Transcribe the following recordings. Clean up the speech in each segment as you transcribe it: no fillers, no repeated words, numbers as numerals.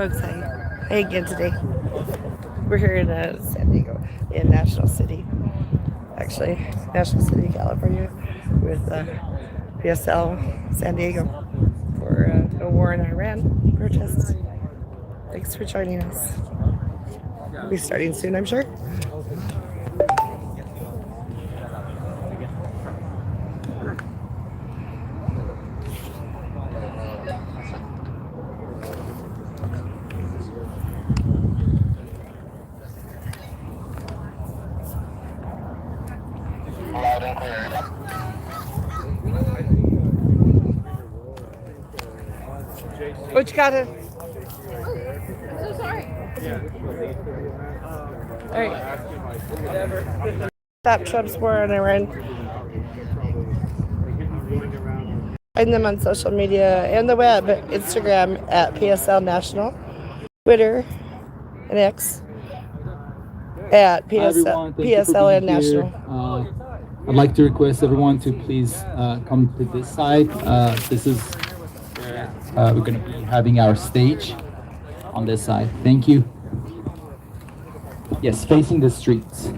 Outside. Hey again today. We're here in San Diego, in National City. Actually, National City, California, with PSL San Diego for a war in Iran protests. Thanks for joining us. We'll be starting soon, I'm sure. What you got? I'm so sorry. All right. Stop Trump's war on Iran. Find them on social media and the web, Instagram at PSL National, Twitter and X at PSLN National. I'd like to request everyone to please come to this side. This is where we're going to be having our stage on this side. Thank you. Yes, facing the streets.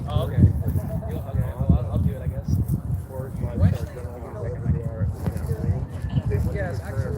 Oh, okay. Okay, well, I'll do it, I guess. Yes, actually.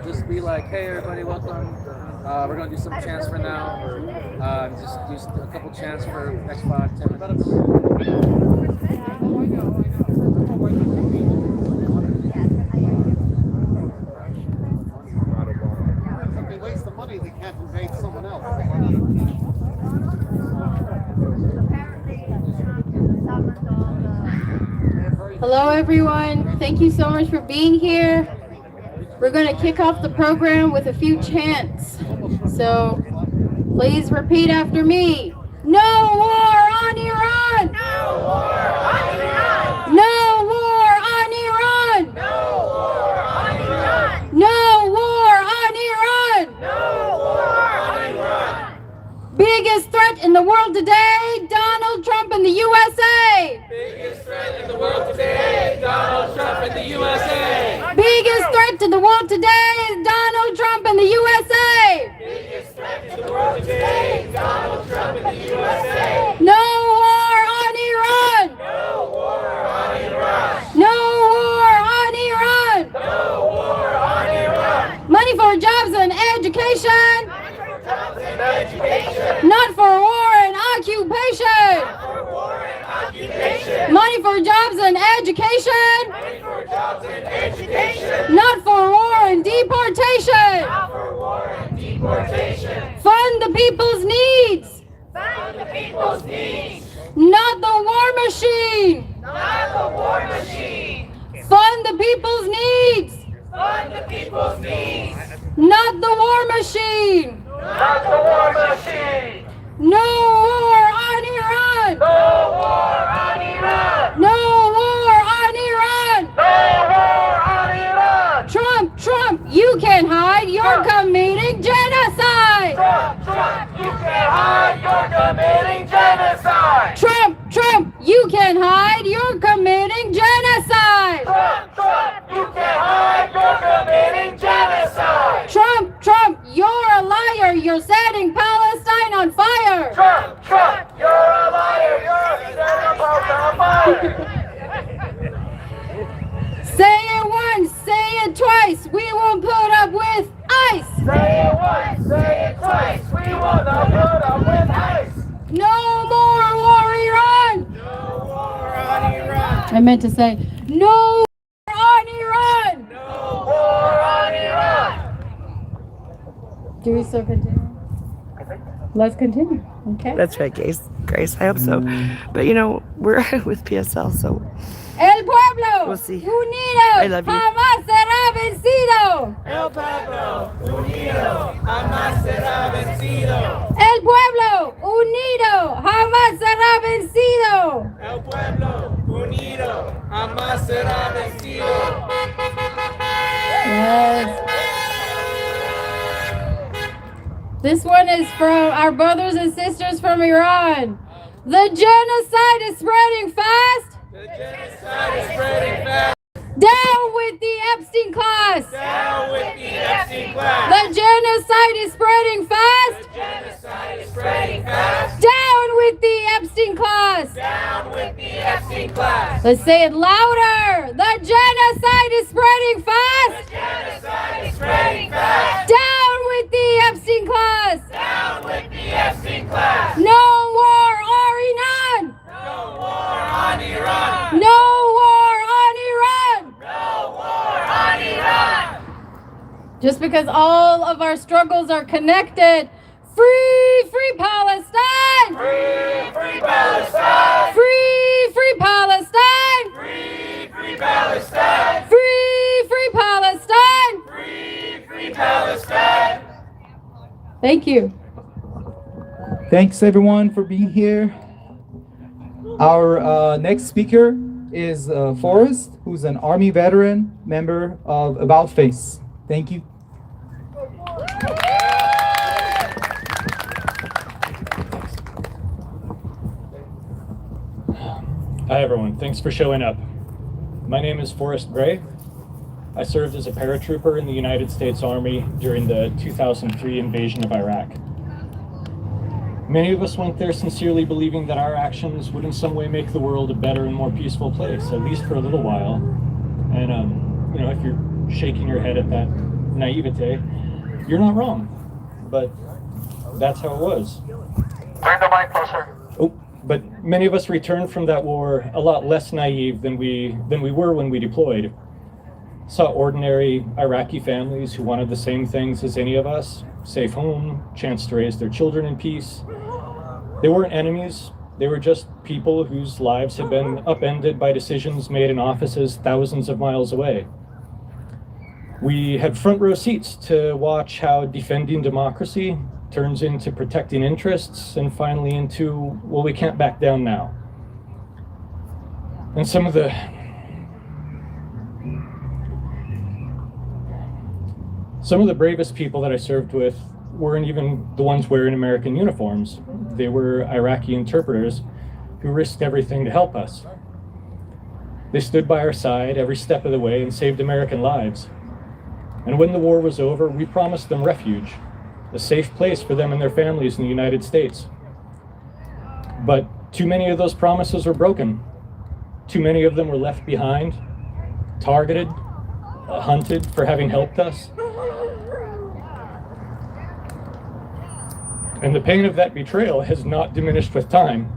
Just be like, hey everybody, welcome. We're gonna do some chants for now. Just do a couple chants for the next 5-10 minutes. If they waste the money, they can't invade someone else. Hello everyone, thank you so much for being here. We're going to kick off the program with a few chants. So please repeat after me. No war on Iran! No war on Iran! No war on Iran! today is Donald Trump and the USA. Biggest threat to the world today is Donald Trump and the USA. No war on Iran. No war on Iran. No war on Iran. No war on Iran. Money for jobs and education. Jobs and education. Not for war and occupation. For war and occupation. Money for jobs and education. Money for jobs and education. Not for war and deportation. Not for war and deportation. Fund the people's needs. Fund the people's needs. Not the war machine. Not the war machine. Fund the people's needs. Fund the people's needs. Not the war machine. Not the war machine. No war on Iran. No war on Iran. No war on Iran. No war on Iran. Trump, you can hide. You're committing genocide. Trump, you can't hide. You're committing genocide. Trump, you can hide. You're committing genocide. Trump, you can't hide. You're committing genocide. Trump, you're a liar. You're setting Palestine on fire. Trump, you're a liar. You're setting Palestine on fire. Say it once, say it twice. We won't put up with ICE. Say it once, say it twice. We will not put up with ICE. No more war, Iran. No war on Iran. I meant to say no war on Iran. No war on Iran. Do we still continue? Let's continue. Okay. That's right, Grace. I hope so. But you know, we're with PSL, so El pueblo We'll see. unido I love you. jamás será vencido. El pueblo unido jamás será vencido. El pueblo unido jamás será vencido. El pueblo unido jamás será vencido. Yes. This one is from our brothers and sisters from Iran. The genocide is spreading fast. The genocide is spreading fast. Down with the Epstein class. Down with the Epstein class. The genocide is spreading fast. The genocide is spreading fast. Down with the Epstein class. Down with the Epstein class. Let's say it louder. The genocide is spreading fast. The genocide is spreading fast. Down with the Epstein class. Down with the Epstein class. No war on Iran. No war on Iran. No war on Iran. No war on Iran. Just because all of our struggles are connected. Free Palestine. Free Palestine. Free Palestine. Free Palestine. Free Palestine. Free Palestine. Thank you. Thanks everyone for being here. Our next speaker is Forrest, who's an Army veteran, member of About Face. Thank you. Hi everyone, thanks for showing up. My name is Forrest Gray. I served as a paratrooper in the United States Army during the 2003 invasion of Iraq. Many of us went there sincerely believing that our actions would in some way make the world a better and more peaceful place, at least for a little while. And you know, if you're shaking your head at that naivete, you're not wrong. But that's how it was. Turn the mic closer. Oh, but many of us returned from that war a lot less naive than we were when we deployed. Saw ordinary Iraqi families who wanted the same things as any of us: safe home, chance to raise their children in peace. They weren't enemies. They were just people whose lives had been upended by decisions made in offices thousands of miles away. We had front row seats to watch how defending democracy turns into protecting interests and finally into, well, we can't back down now. And some of the bravest people that I served with weren't even the ones wearing American uniforms. They were Iraqi interpreters who risked everything to help us. They stood by our side every step of the way and saved American lives. And when the war was over, we promised them refuge, a safe place for them and their families in the United States. But too many of those promises were broken. Too many of them were left behind, targeted, hunted for having helped us. And the pain of that betrayal has not diminished with time.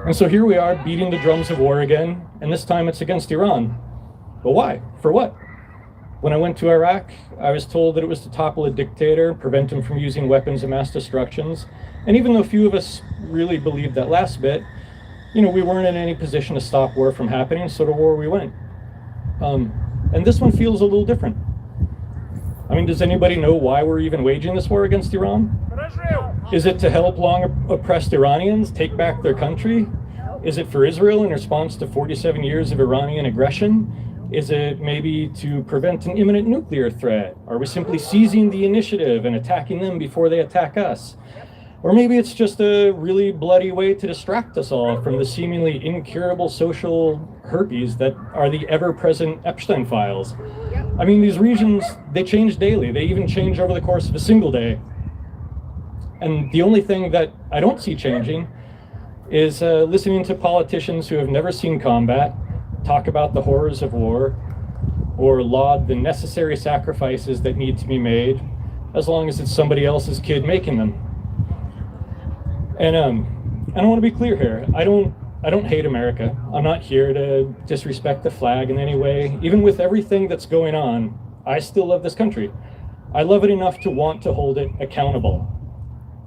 And so here we are beating the drums of war again, and this time it's against Iran. But why? For what? When I went to Iraq, I was told that it was to topple a dictator, prevent him from using weapons of mass destructions. And even though few of us really believed that last bit, we weren't in any position to stop war from happening, so to war we went. And this one feels a little different. I mean, does anybody know why we're even waging this war against Iran? Is it to help long oppressed Iranians take back their country? Is it for Israel in response to 47 years of Iranian aggression? Is it maybe to prevent an imminent nuclear threat? Are we simply seizing the initiative and attacking them before they attack us? Or maybe it's just a really bloody way to distract us all from the seemingly incurable social herpes that are the ever-present Epstein files. I mean, these regions, they change daily. They even change over the course of a single day. And the only thing that I don't see changing is listening to politicians who have never seen combat talk about the horrors of war or laud the necessary sacrifices that need to be made, as long as it's somebody else's kid making them. And I want to be clear here. I don't hate America. I'm not here to disrespect the flag in any way. Even with everything that's going on, I still love this country. I love it enough to want to hold it accountable.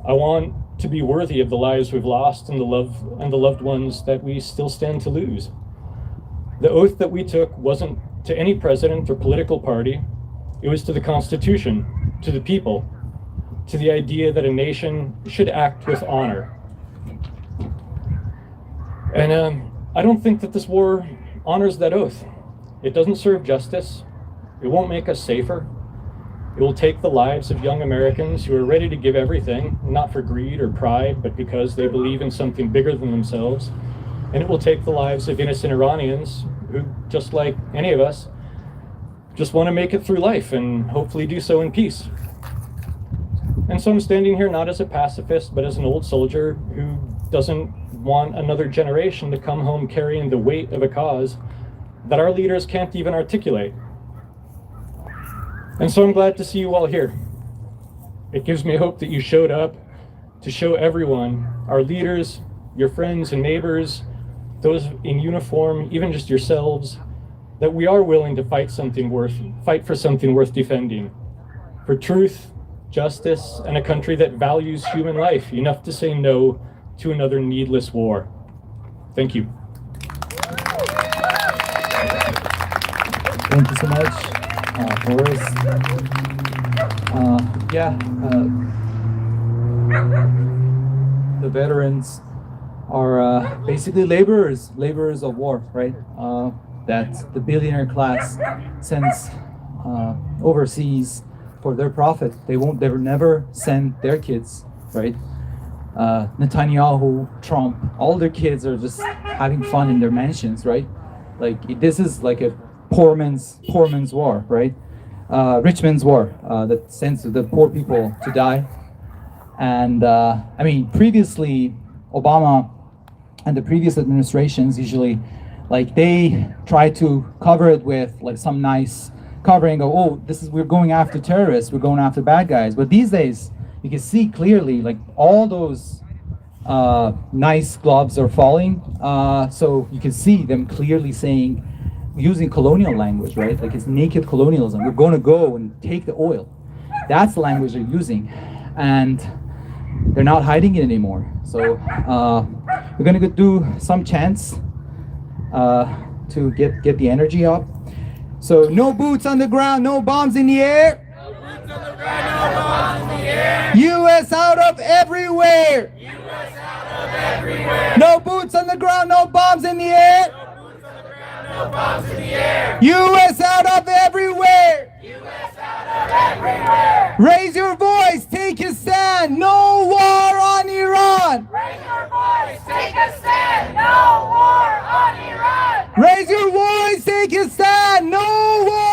I want to be worthy of the lives we've lost and the loved ones that we still stand to lose. The oath that we took wasn't to any president or political party. It was to the Constitution, to the people, to the idea that a nation should act with honor. And I don't think that this war honors that oath. It doesn't serve justice. It won't make us safer. It will take the lives of young Americans who are ready to give everything, not for greed or pride, but because they believe in something bigger than themselves. And it will take the lives of innocent Iranians who, just like any of us, just want to make it through life and hopefully do so in peace. And so I'm standing here not as a pacifist, but as an old soldier who doesn't want another generation to come home carrying the weight of a cause that our leaders can't even articulate. And so I'm glad to see you all here. It gives me hope that you showed up to show everyone, our leaders, your friends and neighbors, those in uniform, even just yourselves, that we are willing to fight for something worth defending. For truth, justice, and a country that values human life enough to say no to another needless war. Thank you. Thank you so much, Boris. The veterans are basically laborers of war, right? That the billionaire class sends overseas for their profit. They never send their kids, right? Netanyahu, Trump, all their kids are just having fun in their mansions, right? Like this is like a poor man's war, right? Rich man's war that sends the poor people to die. And I mean, previously Obama and the previous administrations usually, like, they try to cover it with like some nice covering. Go, oh, we're going after terrorists, we're going after bad guys. But these days, you can see clearly, like, all those nice gloves are falling. So you can see them clearly saying, using colonial language, right? Like, it's naked colonialism. We're going to go and take the oil. That's the language they're using, and they're not hiding it anymore. So we're going to do some chants to get the energy up. So, no boots on the ground, no bombs in the air. No boots on the ground, no bombs in the air. U.S. out of everywhere. U.S. out of everywhere. No boots on the ground, no bombs in the air. No boots on the ground, no bombs in the air. U.S. out of everywhere. U.S. out of everywhere. Raise your voice, take a stand. No war on Iran. Raise your voice, take a stand. No war on Iran. Raise your voice, take a stand. No war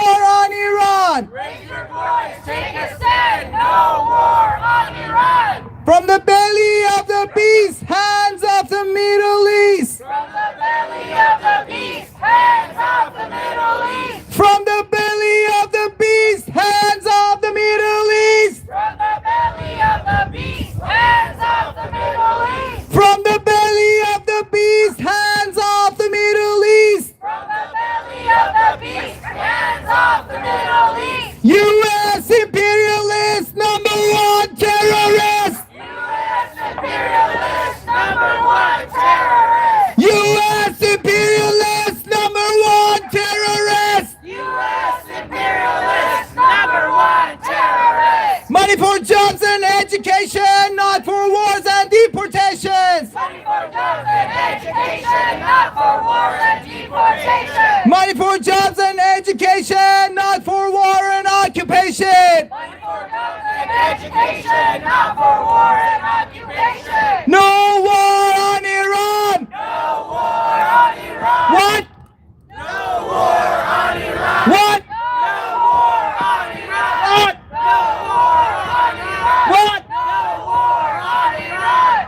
Raise your voice, take a stand, no war on Iran! From the belly of the beast, hands of the Middle East! From the belly of the beast, hands of the Middle East! From the belly of the beast, hands of the Middle East! From the belly of the beast, hands of the Middle East! From the belly of the beast, hands of the Middle East! From the belly of the beast, hands of the Middle East! U.S. imperialist number one terrorist! U.S. imperialist number one terrorist! U.S. imperialist number one terrorist! U.S. imperialist number one terrorist! Money for jobs and education, not for wars and deportations! Money for jobs and education, not for war and deportation! Money for jobs and education, not for war and occupation! Money for jobs and education, not for war and occupation! No war on Iran! No war on Iran! What? No war on Iran! What? No war on Iran! What? No war on Iran! What? No war on Iran!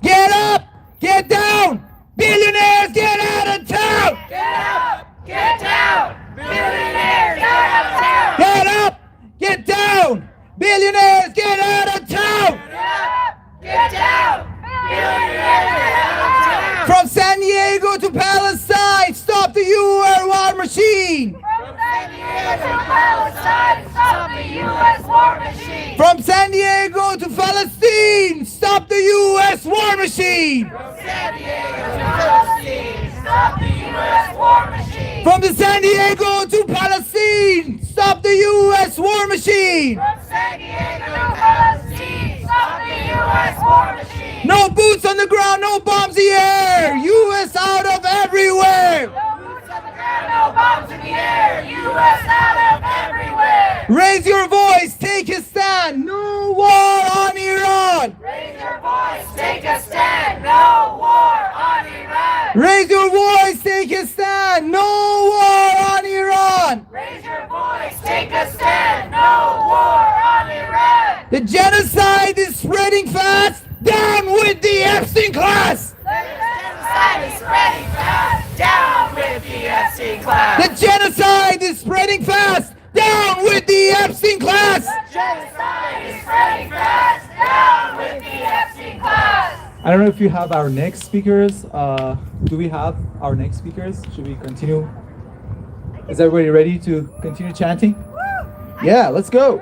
Get up! Get down! Billionaires, get out of town! Get up! Get down! Billionaires, get out of town! Get up! Get down! Billionaires, get out of town! Get up! Get down! Billionaires, get out of town! From San Diego to Palestine, stop the U.S. war machine! From San Diego to Palestine, stop the U.S. war machine! From San Diego to Palestine, stop the U.S. war machine! From San Diego to Palestine, stop the U.S. war machine! From the San Diego to Palestine, stop the U.S. war machine! From San Diego to Palestine, stop the U.S. war machine! No boots on the ground, no bombs in the air! U.S. out of everywhere! No boots on the ground, no bombs in the air! U.S. out of everywhere! Raise your voice, take a stand, no war on Iran! Raise your voice, take a stand, no war on Iran! Raise your voice, take a stand, no war on Iran! Raise your voice, take a stand, no war on Iran! The genocide is spreading fast, down with the Epstein class! The genocide is spreading fast, down with the Epstein class! The genocide is spreading fast, down with the Epstein class! The genocide is spreading fast, down with the Epstein class! I don't know if you have our next speakers. Do we have our next speakers? Should we continue? Is everybody ready to continue chanting? Yeah, let's go.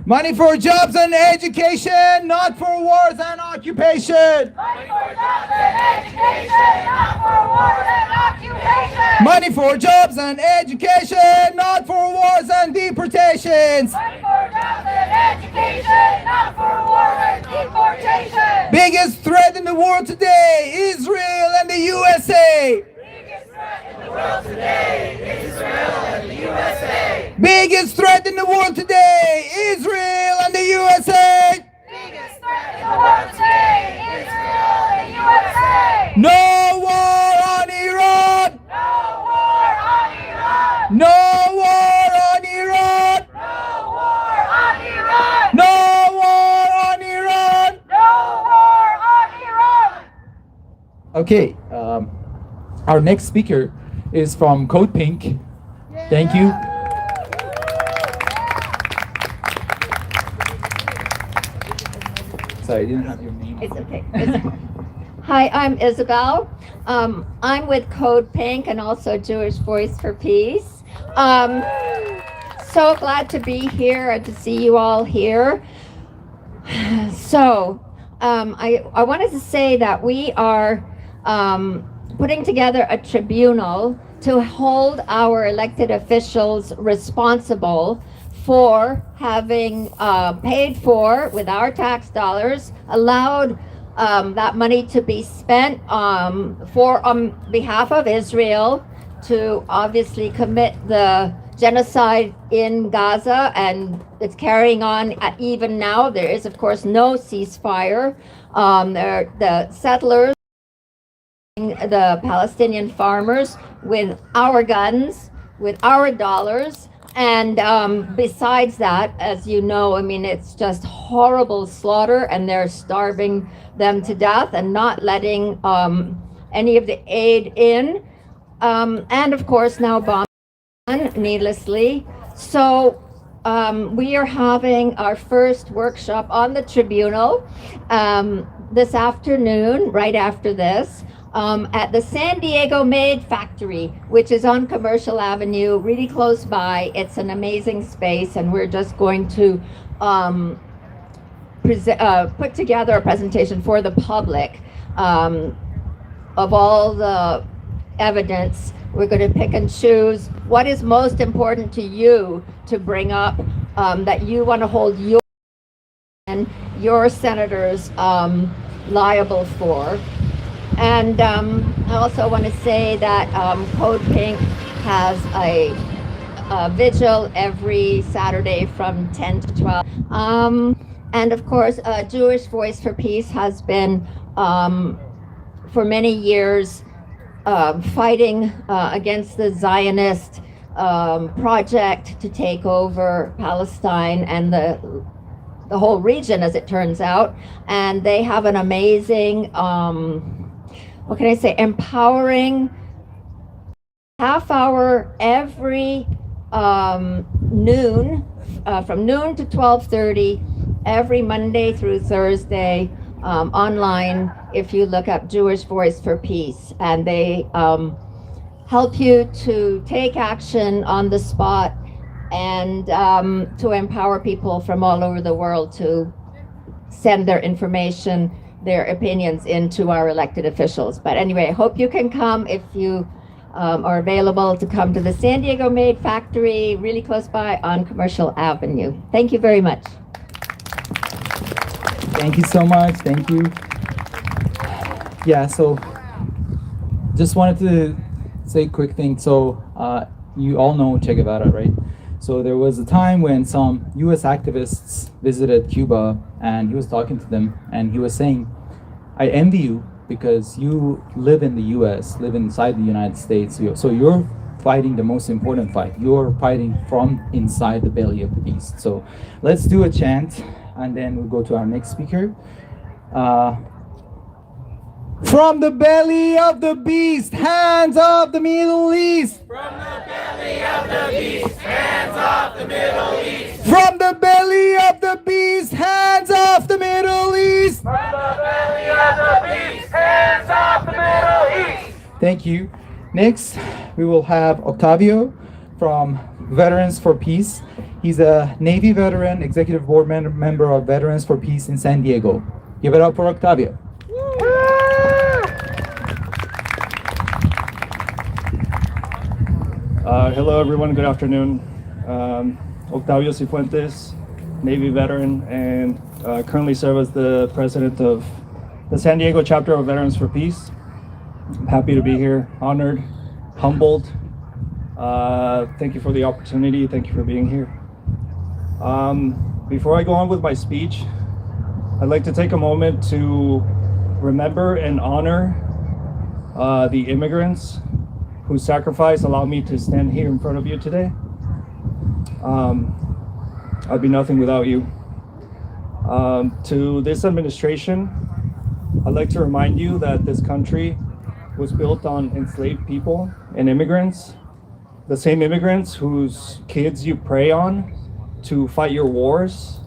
Money for jobs and education, not for wars and occupation. Money for jobs and education, not for wars and occupation! Money for jobs and education, not for wars and deportations. Money for jobs and education, not for war and deportation! Biggest threat in the world today, Israel and the USA. Biggest threat in the world today, Israel and the USA! Biggest threat in the world today, Israel and the USA. Biggest threat in the world today, Israel and the USA! No war on Iran. No war on Iran! No war on Iran. No war on Iran! No war on Iran. No war on Iran! Okay, our next speaker is from Code Pink. Thank you. Sorry, I didn't have your name. It's okay. Hi, I'm Isabelle. I'm with Code Pink and also Jewish Voice for Peace. So glad to be here and to see you all here. So, I wanted to say that we are putting together a tribunal to hold our elected officials responsible for having paid for, with our tax dollars, allowed that money to be spent on behalf of Israel to obviously commit the genocide in Gaza, and it's carrying on even now. There is, of course, no ceasefire. The settlers, the Palestinian farmers, with our guns, with our dollars, And besides that, as you know, I mean, it's just horrible slaughter, and they're starving them to death and not letting any of the aid in. And of course, now bombing needlessly. So we are having our first workshop on the tribunal this afternoon, right after this. At the San Diego Made Factory, which is on Commercial Avenue, really close by. It's an amazing space, and we're just going to put together a presentation for the public of all the evidence. We're going to pick and choose what is most important to you to bring up that you want to hold your senators liable for. And I also want to say that Code Pink has a vigil every Saturday from 10 to 12. And of course, Jewish Voice for Peace has been, for many years, fighting against the Zionist project to take over Palestine and the whole region, as it turns out. And they have an amazing what can I say, empowering half hour every noon, from noon to 12:30, every Monday through Thursday, online, if you look up Jewish Voice for Peace. And they help you to take action on the spot and to empower people from all over the world to send their information, their opinions into our elected officials. But anyway, I hope you can come if you are available to come to the San Diego Made Factory, really close by on Commercial Avenue. Thank you very much. Thank you so much. Thank you. Yeah, so just wanted to say a quick thing. So you all know Che Guevara, right? So there was a time when some US activists visited Cuba, and he was talking to them, and he was saying, I envy you because you live in the US, live inside the United States. So you're fighting the most important fight. You're fighting from inside the belly of the beast. So let's do a chant, and then we'll go to our next speaker. From the belly of the beast, hands of the Middle East. From the belly of the beast, hands of the Middle East. From the belly of the beast, hands of the Middle East. From the belly of the beast, hands of the Middle East. Thank you. Next, we will have Octavio from Veterans for Peace. He's a Navy veteran, executive board member of Veterans for Peace in San Diego. Give it up for Octavio. Hello everyone, good afternoon. Octavio Cifuentes, Navy veteran, and currently serve as the president of the San Diego Chapter of Veterans for Peace. I'm happy to be here, honored, humbled. Thank you for the opportunity, thank you for being here. Before I go on with my speech, I'd like to take a moment to remember and honor the immigrants whose sacrifice allowed me to stand here in front of you today. I'd be nothing without you. To this administration, I'd like to remind you that this country was built on enslaved people and immigrants, the same immigrants whose kids you prey on to fight your wars,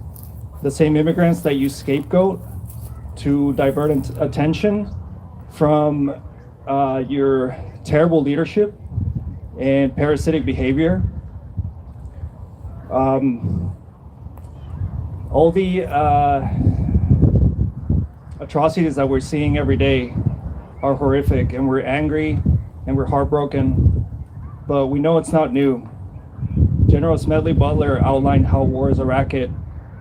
the same immigrants that you scapegoat to divert attention from your terrible leadership and parasitic behavior. All the atrocities that we're seeing every day are horrific, and we're angry and we're heartbroken, but we know it's not new. General Smedley Butler outlined how war is a racket,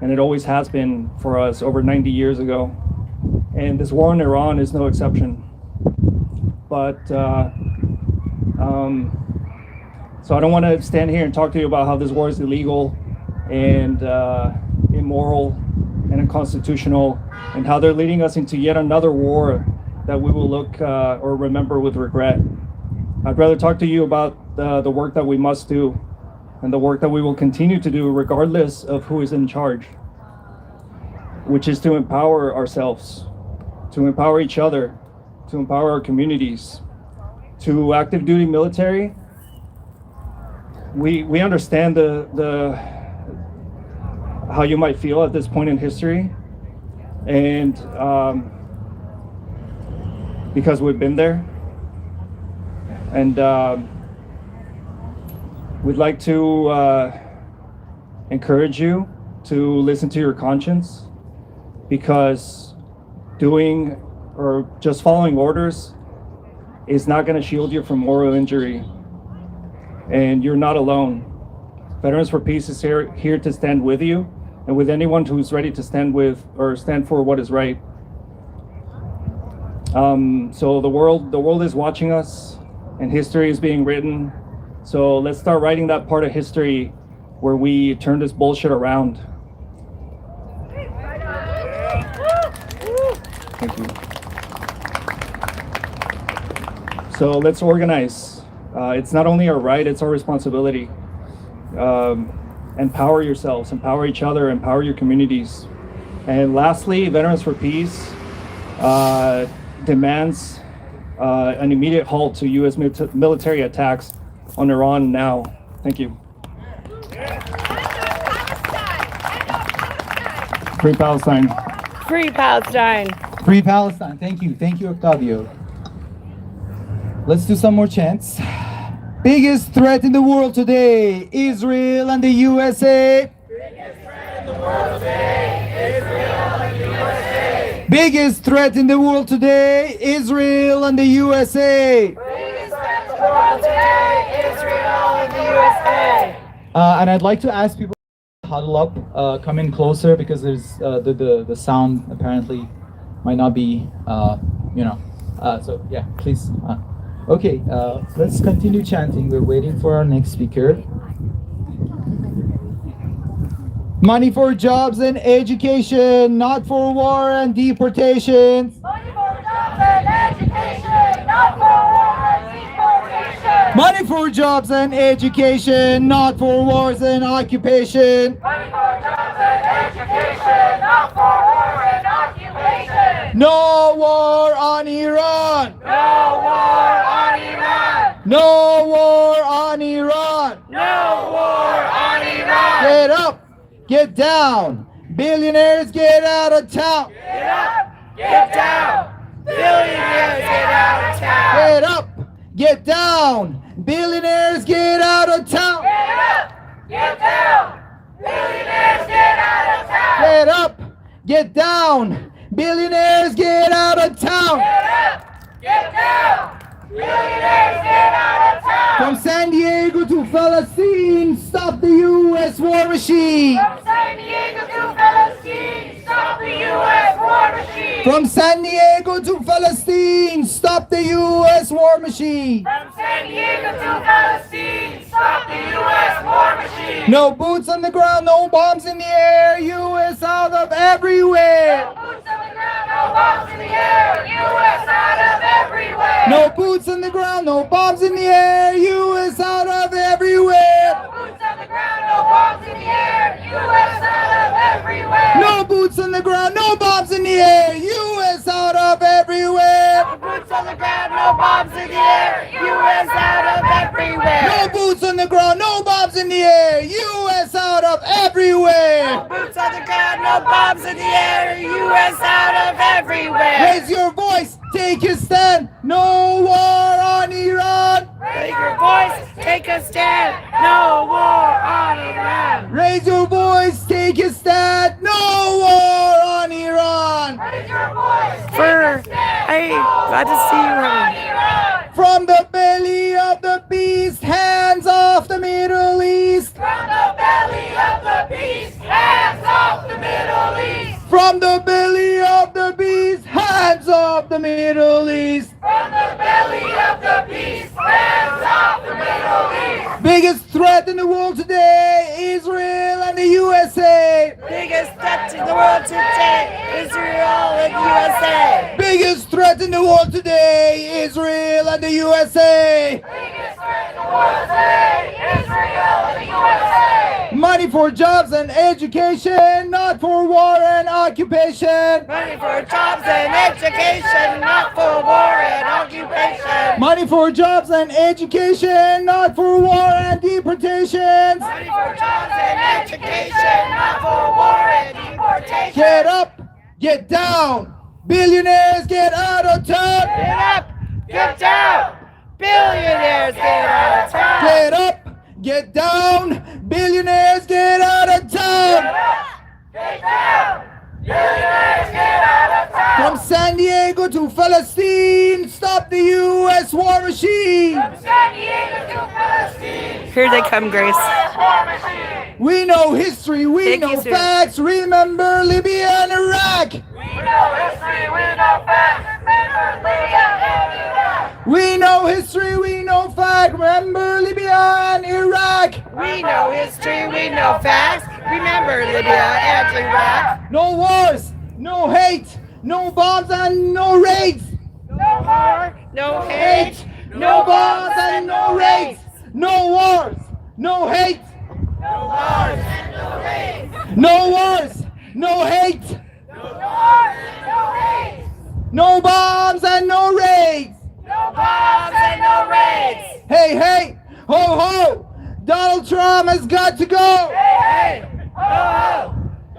and it always has been for us over 90 years ago. And this war in Iran is no exception. But so I don't want to stand here and talk to you about how this war is illegal and immoral and unconstitutional, and how they're leading us into yet another war that we will look or remember with regret. I'd rather talk to you about the work that we must do and the work that we will continue to do regardless of who is in charge, which is to empower ourselves, to empower each other, to empower our communities. To active duty military, we understand the how you might feel at this point in history, and because we've been there, and we'd like to encourage you to listen to your conscience, because doing or just following orders is not going to shield you from moral injury, and you're not alone. Veterans for Peace is here to stand with you and with anyone who's ready to stand with or stand for what is right. So the world is watching us, and history is being written. So let's start writing that part of history where we turn this bullshit around. Thank you. So let's organize. It's not only our right, it's our responsibility. Empower yourselves, empower each other, empower your communities. And lastly, Veterans for Peace demands an immediate halt to U.S. military attacks on Iran now. Thank you. Free Palestine. Free Palestine. Free Palestine. Thank you, Octavio. Let's do some more chants. Biggest threat in the world today, Israel and the USA. Biggest threat in the world today, Israel and the USA. Biggest threat in the world today, Israel and the USA. Biggest threat in the world today, Israel and the USA. And I'd like to ask people to huddle up, come in closer, because there's the sound apparently might not be, so yeah, please. Okay, let's continue chanting. We're waiting for our next speaker. Money for jobs and education, not for war and deportations. Money for jobs and education, not for war and deportation. Money for jobs and education, not for wars and occupation. Money for jobs and education, not for war and occupation. No war on Iran. No war on Iran. No war on Iran. No war on Iran. Get up, get down. Billionaires get out of town. Get up, get down. Billionaires get out of town. Get up, get down. Billionaires get out of town. Get up, get down. Billionaires get out of town. Get up, get down. Billionaires get out of town. Get up, get down. Billionaires get out of town. From San Diego to Palestine, stop the U.S. war machine. From San Diego to Palestine, stop the U.S. war machine. From San Diego to Palestine, stop the U.S. war machine. From San Diego to Palestine, stop the U.S. war machine. No boots on the ground, no bombs in the air, U.S. out of everywhere. No boots on the ground, no bombs in the air, U.S. out of everywhere. No boots on the ground, no bombs in the air, U.S. out of everywhere. No boots on the ground, no bombs in the air, U.S. out of everywhere. No boots on the ground, no bombs in the air, U.S. out of everywhere. No boots on the ground, no bombs in the air, U.S. out of everywhere. No boots on the ground, no bombs in the air, U.S. out of everywhere. No boots on the ground, no bombs in the air, U.S. out of everywhere. Raise your voice, take a stand, no war on Iran. Raise your voice, take a stand, no war on Iran. Raise your voice, take a stand, no war on Iran. Raise your voice, take For, a stand, hey, no glad to see you, war on honey. Iran. From the belly of the beast, hands off the Middle East. From the belly of the beast, hands off the Middle East. From the belly of the beast, hands off the Middle East. From the belly of the beast, hands off the Middle East. Biggest threat in the world today, Israel and the USA. Biggest threat in the world today, Israel and USA. Biggest threat in the world today, Israel and the USA. Biggest Money for jobs and education, not for war and occupation. Money for jobs and education, not for war and occupation. Money for jobs and education, not for war and deportations. Money for jobs and education, not for war and deportation. Get up, get down. Billionaires get out of town. Get up, get down. Billionaires get out of town. Get up, get down. Billionaires get out of town. Get down! Billionaires get out of town! From San Diego to Palestine, stop the U.S. war machine. From San Diego to Palestine! Here they come, Grace. War machine! We know history, we Thank know you, sir. facts. Remember Libya and Iraq. We know history, we know facts! Remember Libya and Iraq! We know history, we know facts. Remember Libya and Iraq. We know history, we know facts. Remember Libya and Iraq. No wars, no hate, no bombs and no raids. No war, no hate, No bombs and no raids. No wars, no hate. no wars and no hate. No wars, no hate. No wars and no hate! No bombs and no raids. No bombs and no raids. Hey, hey, ho, ho. Donald Trump has got to go. Hey, ho, ho.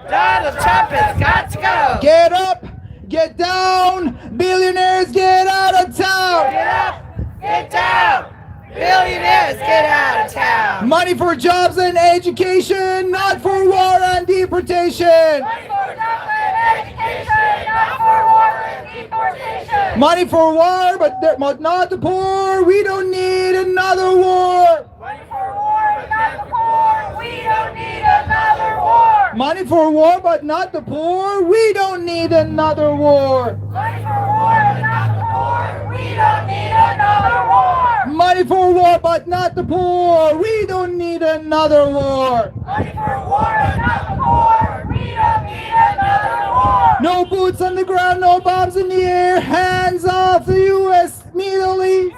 Donald Trump has got to go. Get up, get down. Billionaires get out of town. Get up, get down. Billionaires get out of town. Money for jobs and education, not for war and deportation. Money for jobs and education, not for war and deportation! Money for war, but not the poor. We don't need another war. Money for war, but not the poor! We don't need another war! Money for war, but not the poor. We don't need another war. Money for war, but not the poor! We don't need another war! Money for war, but not the poor. We don't need another war. Money for war, but not the poor! We don't need another war! No boots on the ground, no bombs in the air. Hands off the U.S. Middle East.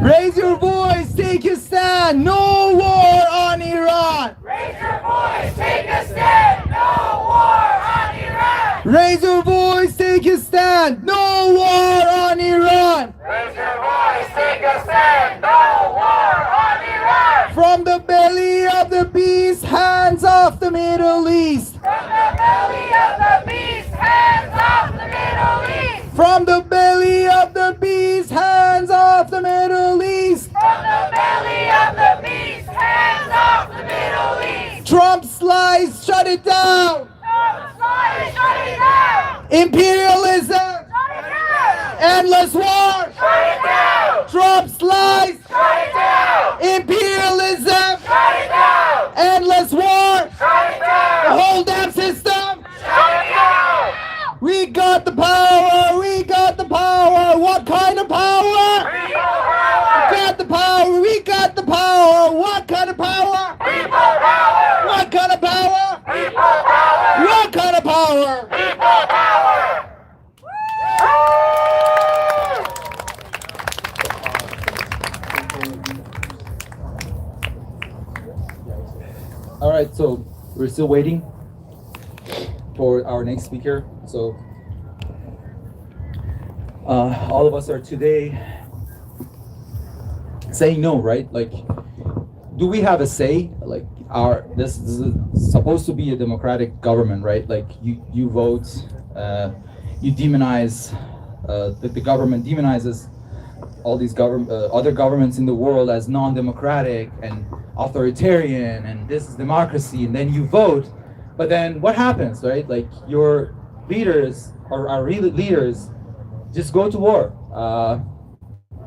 Raise your voice, take a stand. No war on Iran. Raise your voice, take a stand! No war on Iran! Raise your voice, take a stand. No war on Iran. Raise your voice, take a stand! No war on Iran! From the belly of the beast, hands off the Middle East. From the belly of the beast, hands off the Middle East! From the belly of the beast, hands off the Middle East. From the belly of the beast, hands off the Middle East! Trump's lies, shut it down. Trump's lies, shut it down! Imperialism, Shut it down! endless war. Shut it down! Trump's lies, Shut it down! imperialism, Shut it down! endless war. Shut it The down! whole damn system. Shut it down! We got the power, we got the power. What kind of power? People power! Got the power, we got the power. What kind of power? People power! What kind of power? People power! What kind of power? People power! All right, so we're still waiting for our next speaker. So all of us are today saying no, right? Like, do we have a say? Like, this is supposed to be a democratic government, right? Like, you vote, you demonize, the government demonizes all these other governments in the world as non-democratic and authoritarian, and this is democracy, and then you vote. But then what happens, right? Like, your leaders, or our real leaders, just go to war.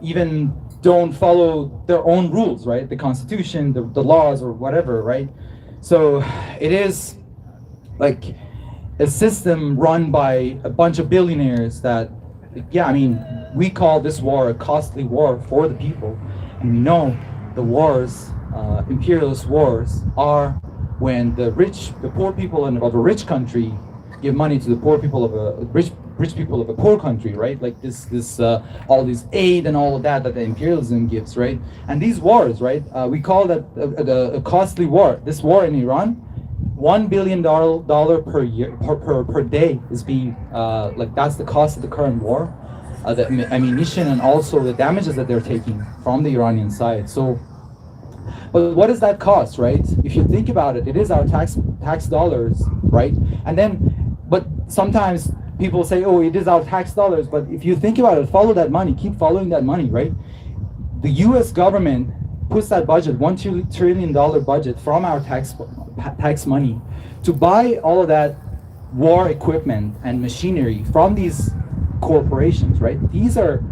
Even don't follow their own rules, right? The constitution, the laws, or whatever, right? So it is like a system run by a bunch of billionaires that, yeah, I mean, we call this war a costly war for the people. And we know the wars, imperialist wars, are when the poor people of a rich country give money to the poor people of a rich people of a poor country, right? Like this all this aid and all of that the imperialism gives, right? And these wars, right? We call that a costly war. This war in Iran, $1 billion per year per day is being like that's the cost of the current war, the ammunition and also the damages that they're taking from the Iranian side. So, but what does that cost, right? If you think about it, it is our tax dollars, right? And then, but sometimes people say, oh, it is our tax dollars. But if you think about it, follow that money, keep following that money, right? The U.S. government puts that budget, $1 trillion budget from our tax money to buy all of that war equipment and machinery from these corporations, right? These are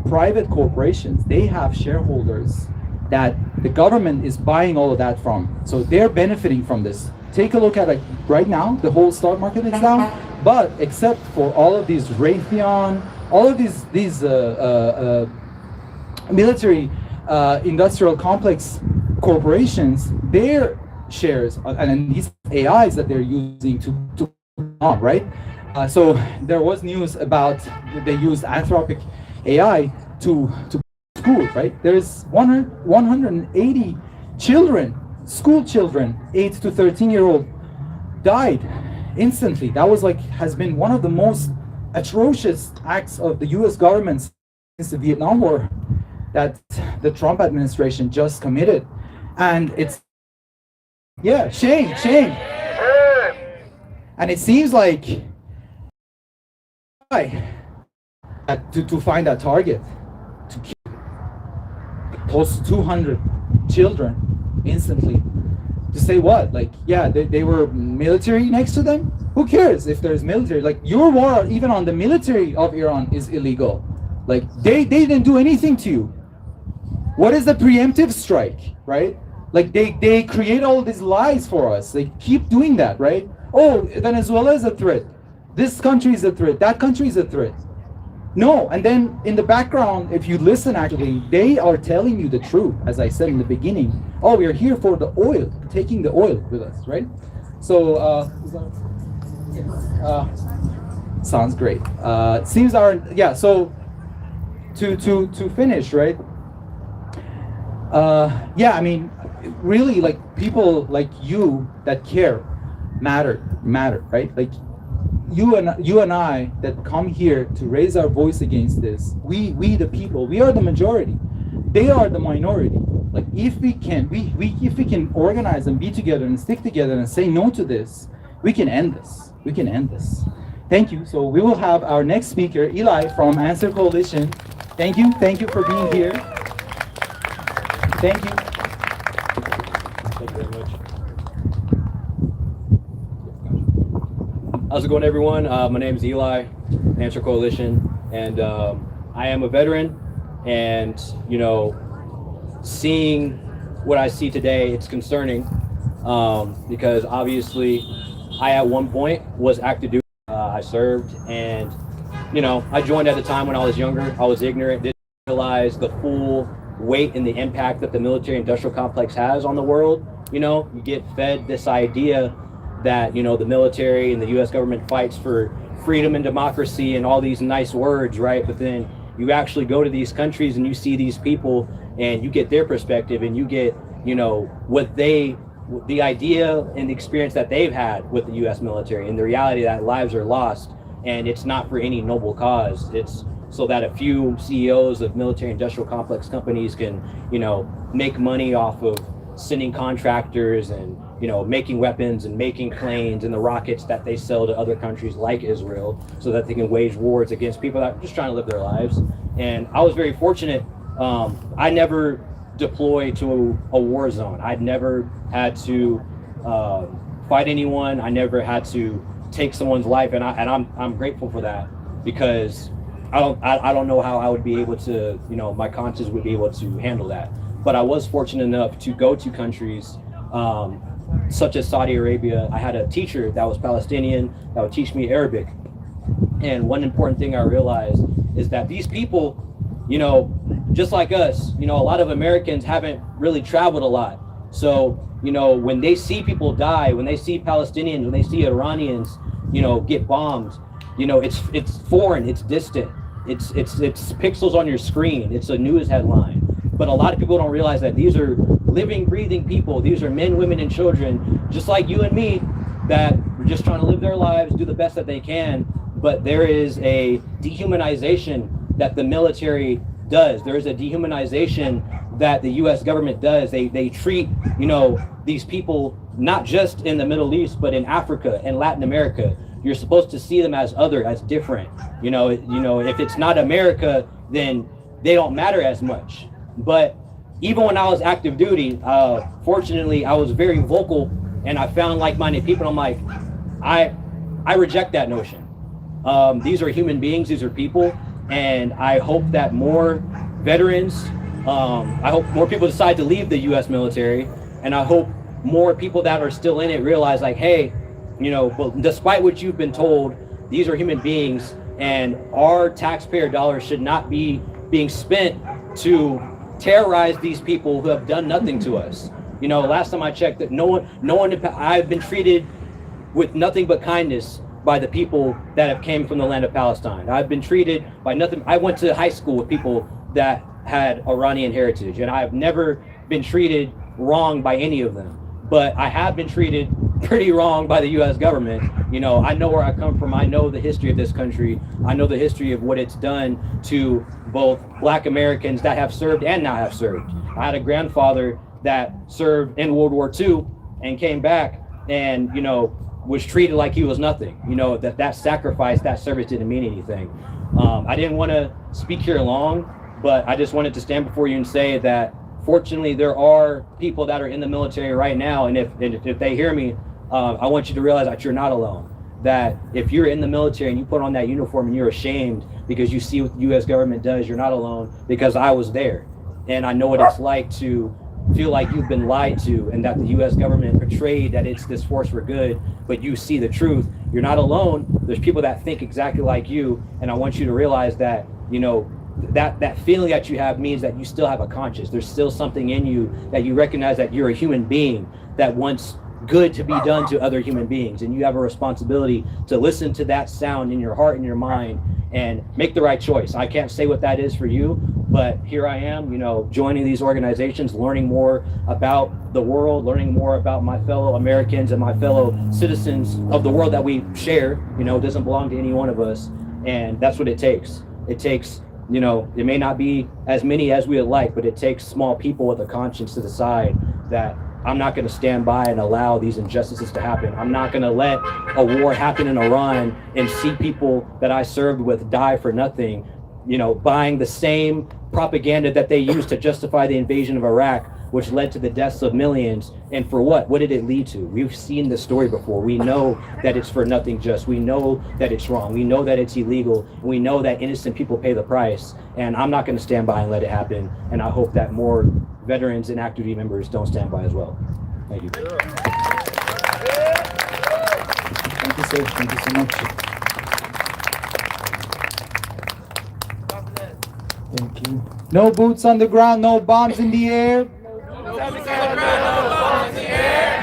private corporations. They have shareholders that the government is buying all of that from. So they're benefiting from this. Take a look at it right now, the whole stock market is down, but except for all of these Raytheon, all of these military industrial complex corporations, their shares and these AIs that they're using to right? So there was news about they used Anthropic AI to school, right? There's 180 children, school children, 8 to 13-year-old, died instantly. That was has been one of the most atrocious acts of the U.S. government since the Vietnam War that the Trump administration just committed. And it's, yeah, shame. And it seems like to find that target, to kill close to 200 children instantly. To say what? Yeah, they were military next to them? Who cares if there's military? Your war, even on the military of Iran, is illegal. They didn't do anything to you. What is the preemptive strike, right? They create all these lies for us. They keep doing that, right? Oh, Venezuela is a threat. This country is a threat. That country is a threat. No, and then in the background, if you listen, actually, they are telling you the truth, as I said in the beginning. Oh, we are here for the oil, taking the oil with us, right? So, sounds great. Seems so to finish, right? Yeah, I mean, really, people like you that care matter, right? You and I that come here to raise our voice against this, we the people, we are the majority. They are the minority. If we can organize and be together and stick together and say no to this, we can end this. We can end this. Thank you. So we will have our next speaker, Eli from Answer Coalition. Thank you. Thank you for being here. Thank you. Thank you very much. How's it going, everyone? My name is Eli, Answer Coalition, and I am a veteran. And seeing what I see today, it's concerning because obviously, I at one point was active duty. I served, and I joined at a time when I was younger. I was ignorant, didn't realize the full weight and the impact that the military-industrial complex has on the world. You get fed this idea that the military and the U.S. government fights for freedom and democracy and all these nice words, right? But then you actually go to these countries and you see these people and you get their perspective and you get the idea and the experience that they've had with the U.S. military and the reality that lives are lost, and it's not for any noble cause. It's so that a few CEOs of military industrial complex companies can make money off of sending contractors and making weapons and making planes and the rockets that they sell to other countries like Israel so that they can wage wars against people that are just trying to live their lives. And I was very fortunate. I never deployed to a war zone. I'd never had to fight anyone. I never had to take someone's life, and I'm grateful for that, because I don't know how I would be able to, my conscience would be able to handle that. But I was fortunate enough to go to countries such as Saudi Arabia. I had a teacher that was Palestinian that would teach me Arabic. And one important thing I realized is that these people, just like us, a lot of Americans haven't really traveled a lot. So, when they see people die, when they see Palestinians, when they see Iranians, get bombed, it's foreign, it's distant, it's pixels on your screen, it's a news headline. But a lot of people don't realize that these are living, breathing people. These are men, women, and children, just like you and me, that are just trying to live their lives, do the best that they can. But there is a dehumanization that the military does. There is a dehumanization that the U.S. government does. They treat, these people not just in the Middle East, but in Africa and Latin America. You're supposed to see them as other, as different. If it's not America, then they don't matter as much. But even when I was active duty, fortunately, I was very vocal, and I found like-minded people. I'm like, I reject that notion. These are human beings, these are people, and I hope that more veterans, I hope more people decide to leave the U.S. military, and I hope more people that are still in it realize, like, hey, well, despite what you've been told, these are human beings, and our taxpayer dollars should not be being spent to terrorize these people who have done nothing to us. Last time I checked, that no one, I've been treated with nothing but kindness by the people that have came from the land of Palestine. I've been treated by nothing. I went to high school with people that had Iranian heritage, and I've never been treated wrong by any of them. But I have been treated pretty wrong by the U.S. government. I know where I come from. I know the history of this country. I know the history of what it's done to both Black Americans that have served and now have served. I had a grandfather that served in World War II and came back and, was treated like he was nothing. That sacrifice, that service didn't mean anything. I didn't want to speak here long, but I just wanted to stand before you and say that fortunately there are people that are in the military right now, and if they hear me, I want you to realize that you're not alone. That if you're in the military and you put on that uniform and you're ashamed because you see what the U.S. government does, you're not alone, because I was there. And I know what it's like to feel like you've been lied to and that the U.S. government portrayed that it's this force for good, but you see the truth. You're not alone. There's people that think exactly like you, and I want you to realize that, that feeling that you have means that you still have a conscience. There's still something in you that you recognize that you're a human being that wants good to be done to other human beings, and you have a responsibility to listen to that sound in your heart and your mind and make the right choice. I can't say what that is for you, but here I am, joining these organizations, learning more about the world, learning more about my fellow Americans and my fellow citizens of the world that we share. It doesn't belong to any one of us, and that's what it takes. It takes, it may not be as many as we would like, but it takes small people with a conscience to decide that I'm not going to stand by and allow these injustices to happen. I'm not going to let a war happen in Iran and see people that I served with die for nothing, buying the same propaganda that they used to justify the invasion of Iraq, which led to the deaths of millions. And for what? What did it lead to? We've seen this story before. We know that it's for nothing just. We know that it's wrong. We know that it's illegal. And we know that innocent people pay the price. And I'm not going to stand by and let it happen. And I hope that more veterans and active duty members don't stand by as well. Thank you. Thank you, sir. Thank you so much. Thank you. No boots on the ground, no bombs in the air.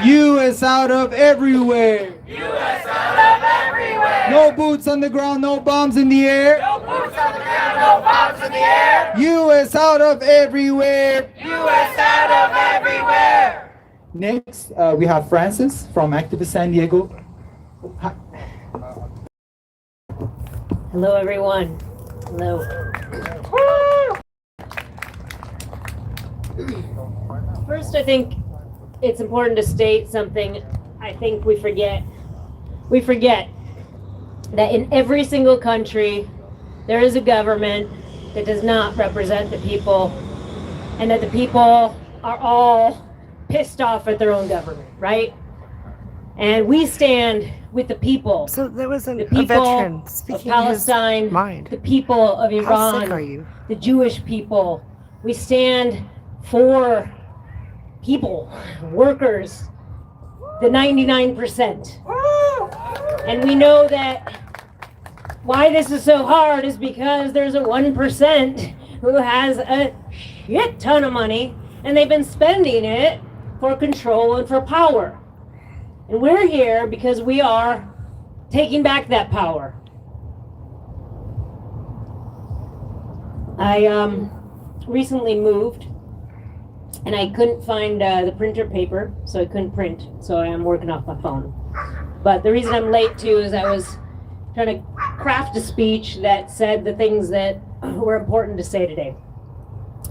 U.S. out of everywhere. U.S. out of everywhere. No boots on the ground, no bombs in the air. No boots on the ground, no bombs in the air. U.S. out of everywhere. U.S. out of everywhere. Next, we have Francis from Activist San Diego. Hi. Hello, everyone. Hello. First, I think it's important to state something I think we forget. We forget that in every single country, there is a government that does not represent the people, and that the people are all pissed off at their own government, right? And we stand with the people. So there was the a people veteran of speaking Palestine, his mind. the people of How sick Iran, are you? the Jewish people. We stand for people, workers, the 99%. And we know that why this is so hard is because there's a 1% who has a shit ton of money, and they've been spending it for control and for power. And we're here because we are taking back that power. I recently moved, and I couldn't find the printer paper, so I couldn't print, so I am working off my phone. But the reason I'm late too is I was trying to craft a speech that said the things that were important to say today.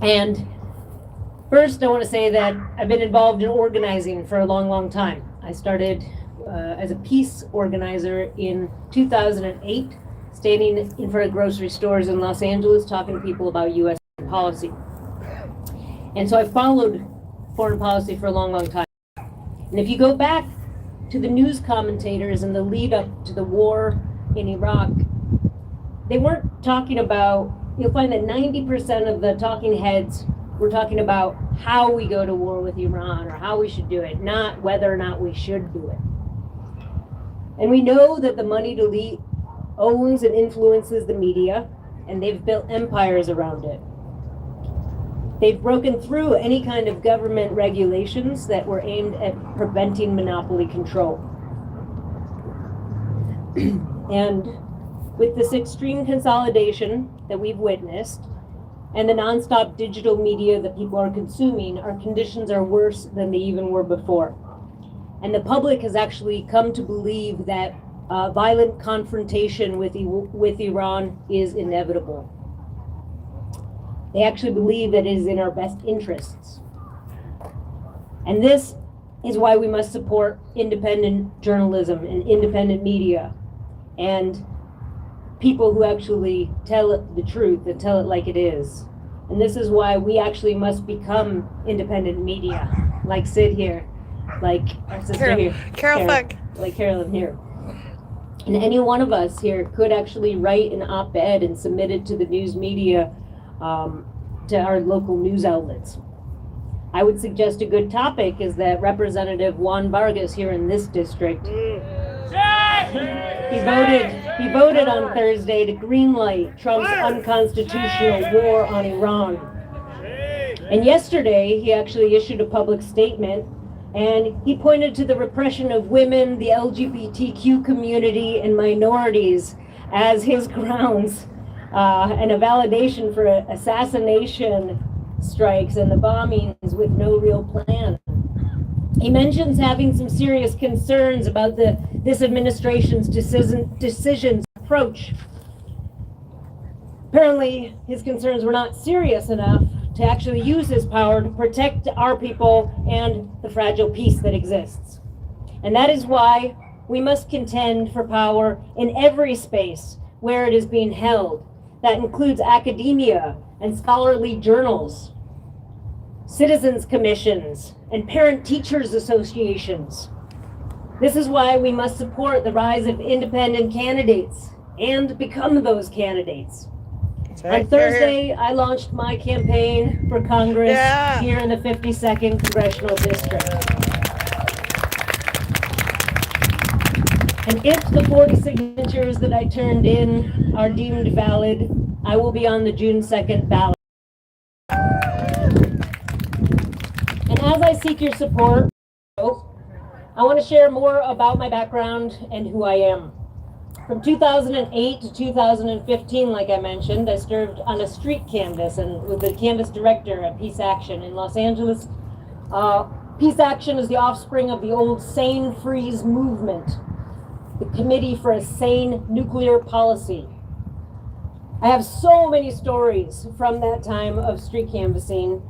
And first, I want to say that I've been involved in organizing for a long, long time. I started as a peace organizer in 2008, standing in front of grocery stores in Los Angeles, talking to people about U.S. policy. And so I followed foreign policy for a long, long time. And if you go back to the news commentators in the lead up to the war in Iraq, they weren't talking about, you'll find that 90% of the talking heads were talking about how we go to war with Iran or how we should do it, not whether or not we should do it. And we know that the moneyed elite owns and influences the media, and they've built empires around it. They've broken through any kind of government regulations that were aimed at preventing monopoly control. And with this extreme consolidation that we've witnessed, and the nonstop digital media that people are consuming, our conditions are worse than they even were before. And the public has actually come to believe that violent confrontation with Iran is inevitable. They actually believe that it is in our best interests. And this is why we must support independent journalism and independent media and people who actually tell it the truth and tell it like it is. And this is why we actually must become independent media, like Sid here, like our sister here, Carol Funk, like Carolyn here. And any one of us here could actually write an op-ed and submit it to the news media, to our local news outlets. I would suggest a good topic is that Representative Juan Vargas here in this district, he voted on Thursday to greenlight Trump's unconstitutional war on Iran. And yesterday, he actually issued a public statement, and he pointed to the repression of women, the LGBTQ community, and minorities as his grounds and a validation for assassination strikes and the bombings with no real plan. He mentions having some serious concerns about this administration's decisions approach. Apparently, his concerns were not serious enough to actually use his power to protect our people and the fragile peace that exists. And that is why we must contend for power in every space where it is being held. That includes academia and scholarly journals, citizens commissions, and parent-teachers associations. This is why we must support the rise of independent candidates and become those candidates. right. On Thursday, I launched my campaign for Congress here in the 52nd Congressional District. And if the 40 signatures that I turned in are deemed valid, I will be on the June 2nd ballot. And as I seek your support, I want to share more about my background and who I am. From 2008 to 2015, like I mentioned, I served on a street canvass and was the canvass director at Peace Action in Los Angeles. Peace Action is the offspring of the old Sane Freeze movement, the Committee for a Sane Nuclear Policy. I have so many stories from that time of street canvassing.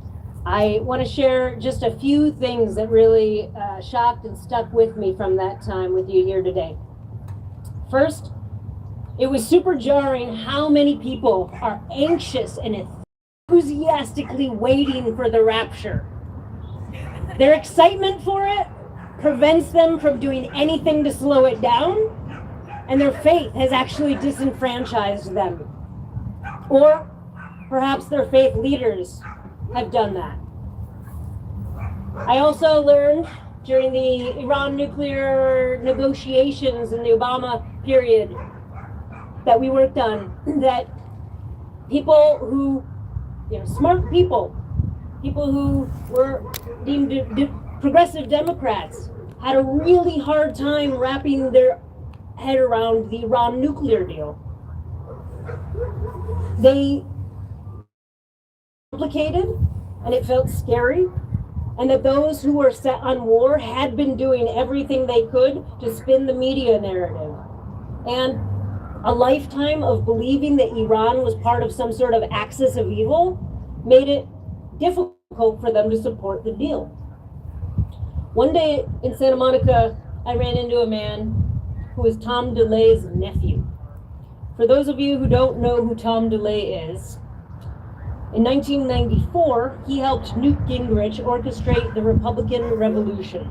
I want to share just a few things that really shocked and stuck with me from that time with you here today. First, it was super jarring how many people are anxious and enthusiastically waiting for the rapture. Their excitement for it prevents them from doing anything to slow it down, and their faith has actually disenfranchised them. Or perhaps their faith leaders have done that. I also learned during the Iran nuclear negotiations in the Obama period that we worked on, that people who, smart people who were deemed progressive Democrats had a really hard time wrapping their head around the Iran nuclear deal. They complicated and it felt scary, and that those who were set on war had been doing everything they could to spin the media narrative. And a lifetime of believing that Iran was part of some sort of axis of evil made it difficult for them to support the deal. One day in Santa Monica, I ran into a man who was Tom DeLay's nephew. For those of you who don't know who Tom DeLay is, in 1994, he helped Newt Gingrich orchestrate the Republican Revolution,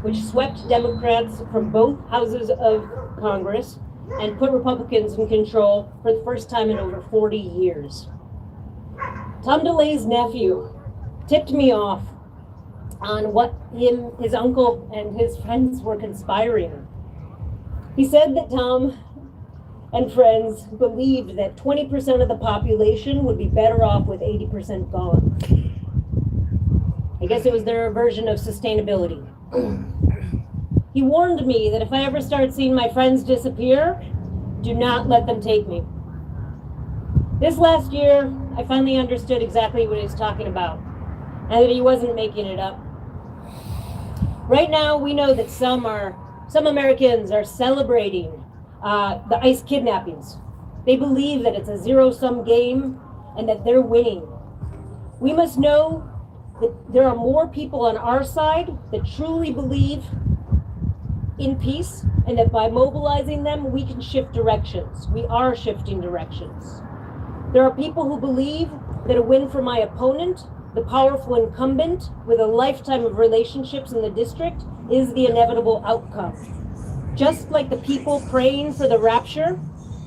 which swept Democrats from both houses of Congress and put Republicans in control for the first time in over 40 years. Tom DeLay's nephew tipped me off on what his uncle and his friends were conspiring. He said that Tom and friends believed that 20% of the population would be better off with 80% gone. I guess it was their version of sustainability. He warned me that if I ever start seeing my friends disappear, do not let them take me. This last year, I finally understood exactly what he was talking about, and that he wasn't making it up. Right now, we know that some Americans are celebrating the ICE kidnappings. They believe that it's a zero-sum game and that they're winning. We must know that there are more people on our side that truly believe in peace, and that by mobilizing them, we can shift directions. We are shifting directions. There are people who believe that a win for my opponent, the powerful incumbent with a lifetime of relationships in the district, is the inevitable outcome. Just like the people praying for the rapture,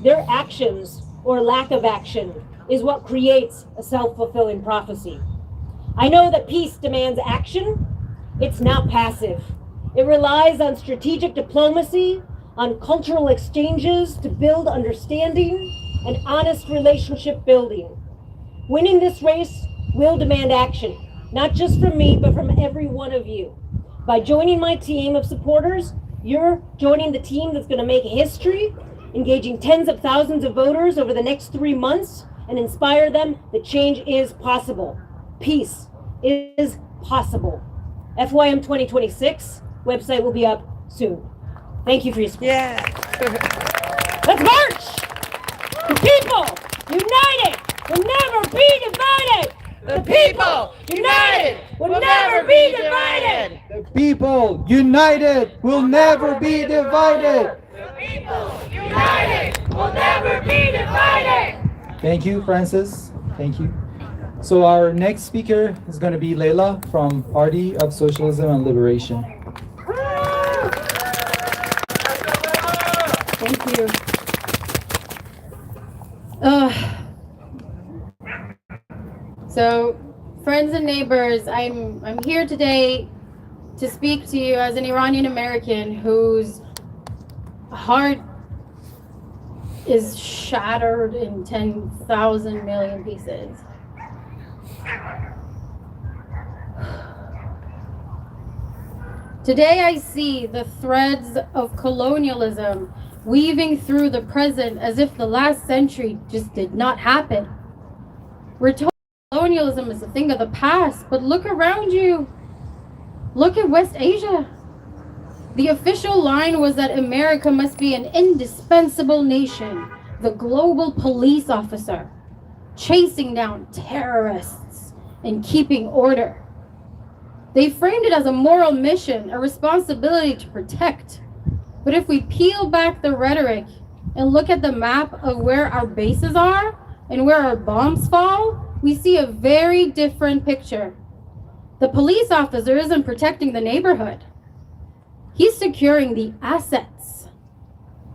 their actions or lack of action is what creates a self-fulfilling prophecy. I know that peace demands action. It's not passive. It relies on strategic diplomacy, on cultural exchanges to build understanding and honest relationship building. Winning this race will demand action, not just from me, but from every one of you. By joining my team of supporters, you're joining the team that's going to make history, engaging tens of thousands of voters over the next 3 months and inspire them that change is possible. Peace is possible. FYM 2026 website will be up soon. Thank you for your support. Yeah. Let's march! The people united will never be divided. The people united will never be divided. The people united will never be divided. The people united will never be divided. Thank you, Francis. Thank you. So our next speaker is going to be Leila from Party of Socialism and Liberation. Thank you. So, friends and neighbors, I'm here today to speak to you as an Iranian American whose heart is shattered in 10,000 million pieces. Today I see the threads of colonialism weaving through the present as if the last century just did not happen. We're told colonialism is a thing of the past, but look around you. Look at West Asia. The official line was that America must be an indispensable nation, the global police officer, chasing down terrorists and keeping order. They framed it as a moral mission, a responsibility to protect. But if we peel back the rhetoric and look at the map of where our bases are and where our bombs fall, we see a very different picture. The police officer isn't protecting the neighborhood. He's securing the assets.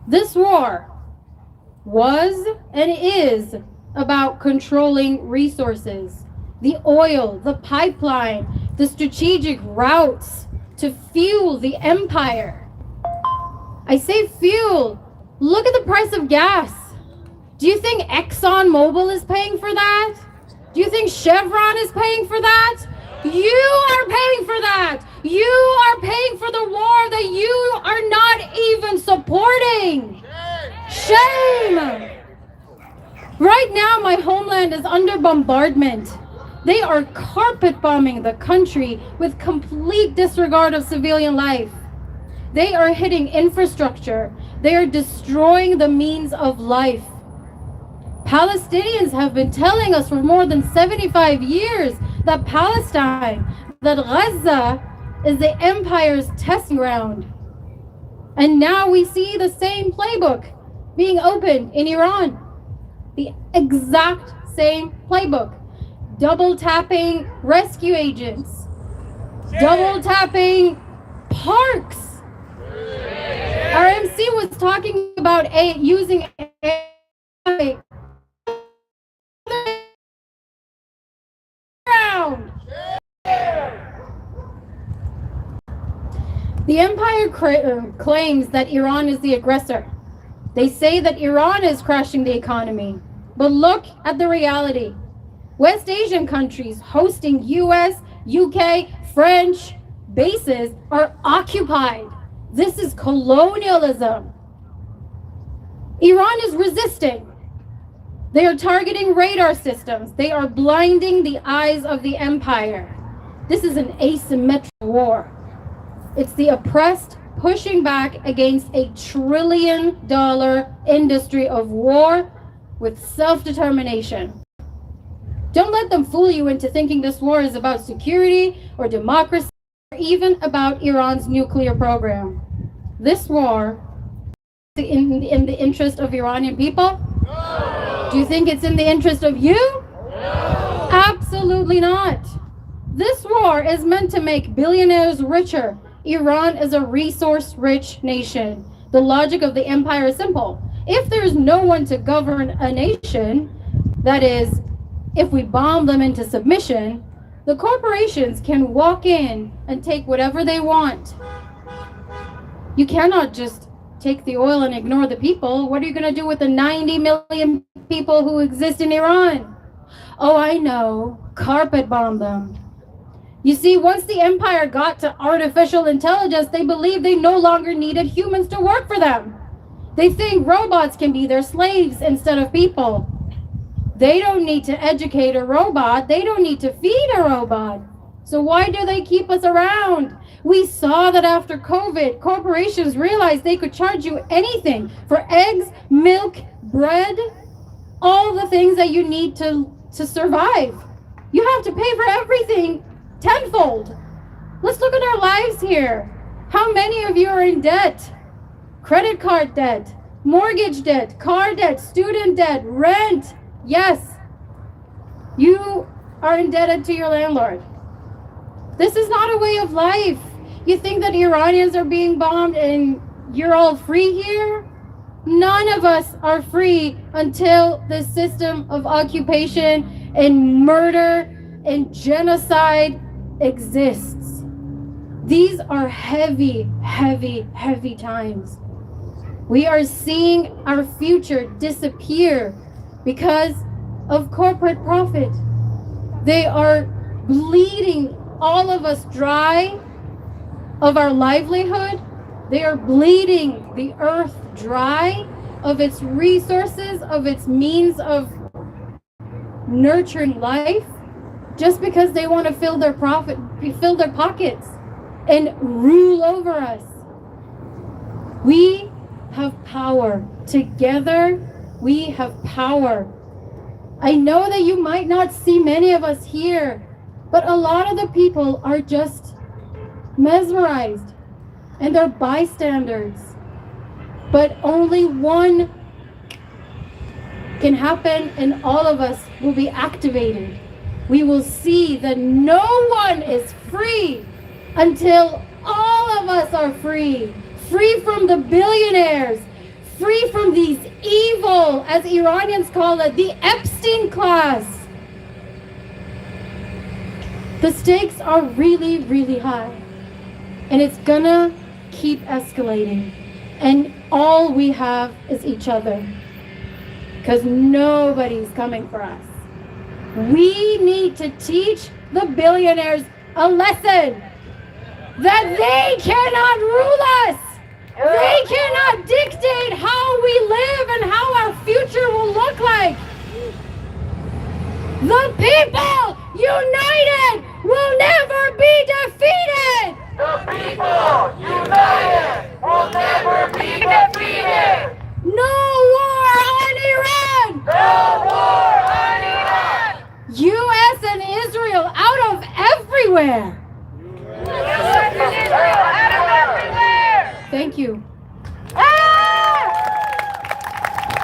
This war was and is about controlling resources, the oil, the pipeline, the strategic routes to fuel the empire. I say fuel. Look at the price of gas. Do you think ExxonMobil is paying for that? Do you think Chevron is paying for that? You are paying for that. You are paying for the war that you are not even supporting. Shame. Right now, my homeland is under bombardment. They are carpet bombing the country with complete disregard of civilian life. They are hitting infrastructure. They are destroying the means of life. Palestinians have been telling us for more than 75 years that Palestine, that Gaza is the empire's testing ground. And now we see the same playbook being opened in Iran. The exact same playbook. Double tapping rescue agents. Double tapping parks. Our MC was talking about using AI. The empire claims that Iran is the aggressor. They say that Iran is crashing the economy. But look at the reality. West Asian countries hosting US, UK, French bases are occupied. This is colonialism. Iran is resisting. They are targeting radar systems. They are blinding the eyes of the empire. This is an asymmetric war. It's the oppressed pushing back against a $1 trillion industry of war with self-determination. Don't let them fool you into thinking this war is about security or democracy or even about Iran's nuclear program. This war is in the interest of Iranian people? No. Do you think it's in the interest of you? No. Absolutely not. This war is meant to make billionaires richer. Iran is a resource-rich nation. The logic of the empire is simple. If there's no one to govern a nation, that is, if we bomb them into submission, the corporations can walk in and take whatever they want. You cannot just take the oil and ignore the people. What are you going to do with the 90 million people who exist in Iran? Oh, I know. Carpet bomb them. You see, once the empire got to artificial intelligence, they believed they no longer needed humans to work for them. They think robots can be their slaves instead of people. They don't need to educate a robot. They don't need to feed a robot. So why do they keep us around? We saw that after COVID, corporations realized they could charge you anything for eggs, milk, bread, all the things that you need to survive. You have to pay for everything tenfold. Let's look at our lives here. How many of you are in debt? Credit card debt, mortgage debt, car debt, student debt, rent. Yes, you are indebted to your landlord. This is not a way of life. You think that Iranians are being bombed and you're all free here? None of us are free until the system of occupation and murder and genocide exists. These are heavy, heavy, heavy times. We are seeing our future disappear because of corporate profit. They are bleeding all of us dry of our livelihood. They are bleeding the earth dry of its resources, of its means of nurturing life, just because they want to fill their pockets and rule over us. We have power. Together, we have power. I know that you might not see many of us here, but a lot of the people are just mesmerized and they're bystanders. But only one can happen and all of us will be activated. We will see that no one is free until all of us are free. Free from the billionaires, free from these evil, as Iranians call it, the Epstein class. The stakes are really, really high. And it's gonna keep escalating. And all we have is each other. Because nobody's coming for us. We need to teach the billionaires a lesson. That they cannot rule us. They cannot dictate how we live and how our future will look like. The people, you everywhere. Thank you.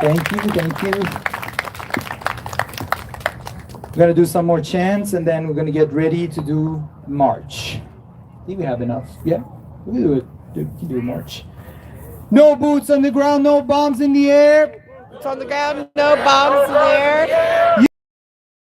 Thank you, thank you. We're gonna do some more chants and then we're gonna get ready to do march. I think we have enough. Yeah, we can do it. We can do a march. No boots on the ground, no bombs in the air. It's on the ground, no bombs in the air.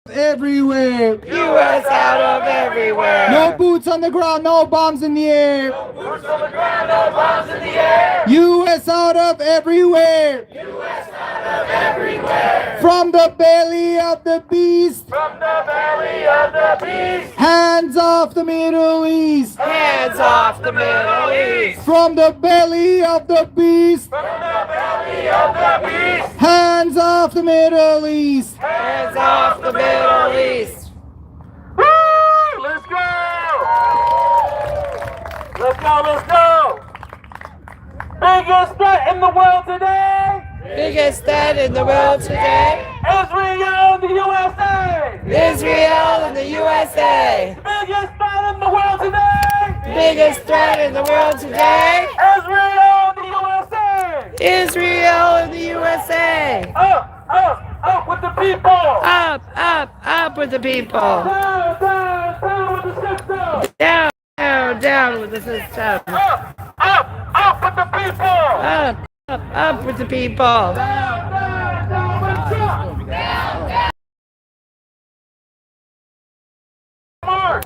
Everywhere. U.S. out of everywhere. No boots on the ground, no bombs in the air. No boots on the ground, no bombs in the air. U.S. out of everywhere. U.S. out of everywhere. From the belly of the beast. From the belly of the beast. Hands off the Middle East. Hands off the Middle East. From the belly of the beast. From the belly of the beast. Hands off the Middle East. Hands off the Middle East. Woo! Let's go! Let's go, let's go! Biggest threat in the world today! Biggest threat in the world today. Israel and the USA! Israel and the USA. Biggest threat in the world today! Biggest threat in the world today. Israel and the USA! Israel and the USA. Up with the people! Up with the people. Down with the system! Down with the system. Up with the people! Up with the people. Down with Trump! March!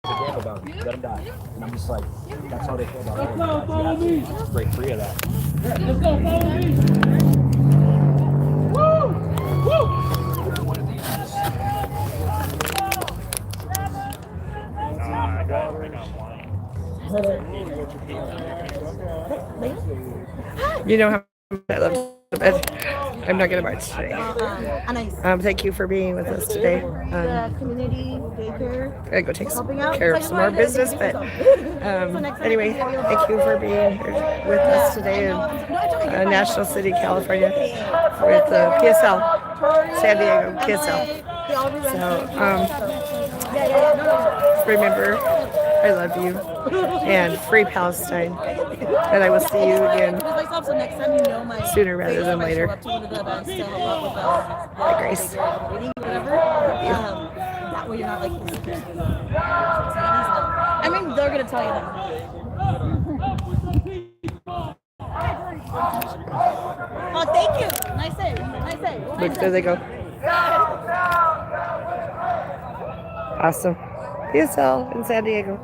About it. Let them die. And I'm just like, that's how they feel about it. Let's go, follow me. Just break free of that. Let's go, follow me. Woo! Woo! You know how much I love it. I'm not going to march today. Thank you for being with us today. Community daycare. I gotta go take care of some more business, but anyway, thank you for being here with us today in National City, California, with PSL, San Diego PSL. So remember, I love you, and free Palestine, and I will see you again sooner rather than later. By grace. That way you're not like I mean, they're gonna tell you that. Oh, thank you. Nice save. Nice save. Look, there they go. Awesome. PSL in San Diego.